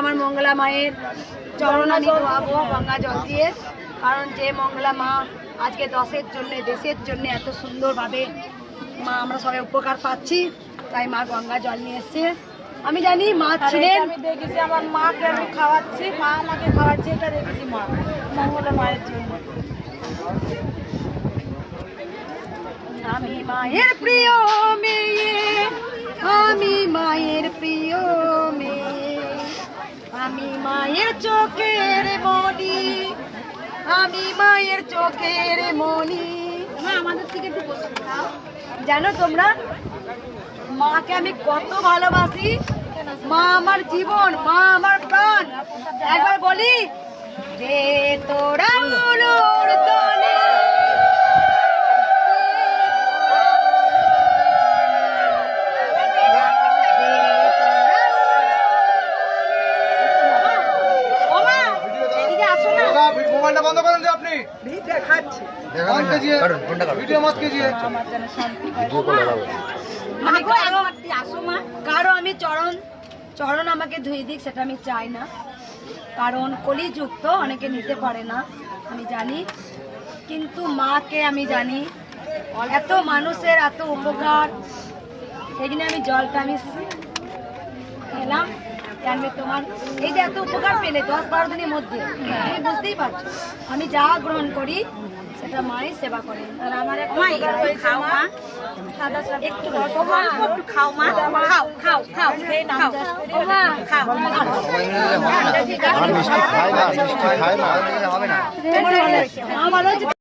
আমার মঙ্গলা মায়ের চরণ আমি ধোয়াবো গঙ্গা জল দিয়ে, কারণ যে মঙ্গলা মা আজকে দেশের জন্য এত সুন্দরভাবে মা আমরা সবাই উপকার পাচ্ছি, তাই মা গঙ্গা জল নিয়ে এসছে। আমি জানি মা ছিলেন, আমি দেখেছি আমার মাকে আমি খাওয়াচ্ছি, মা আমাকে খাওয়াচ্ছে, এটা দেখেছি মা মঙ্গলা মায়ের জন্য। আমি মায়ের প্রিয় মেয়ে, আমি মায়ের প্রিয় মেয়ে, আমি মায়ের চোখের মনি, আমি মায়ের চোখের মনি। আমাদের থেকে একটু বসে খাও। জানো তোমরা মাকে আমি কত ভালোবাসি, মা আমার জীবন, মা আমার প্রাণ। একবার বলি যে তোরা উলুর তলে মোবাইলটা বন্ধ করেন যে আপনি খাচ্ছি কারো আমি চরণ আমাকে ধুয়ে দিক সেটা আমি চাই না, কারণ কলিযুক্ত অনেকে নিতে পারে না আমি জানি, কিন্তু মাকে আমি জানি এত মানুষের এত উপকার, সেদিনে আমি জলটা আমি খেলাম। জানবে তোমার এই যে এত উপকার পেলে 10-12 দিনের মধ্যে, তুমি বুঝতেই পারছো আমি যা গ্রহণ করি সেটা মাই সেবা করে। আর আমার খাও মা, একটু খাও মা, খাও খাও খাও, খেয়ে নাম চাষ করি, খাও মিষ্টি খায় না, মিষ্টি খায় না, হবে না। মা ভালো হচ্ছে।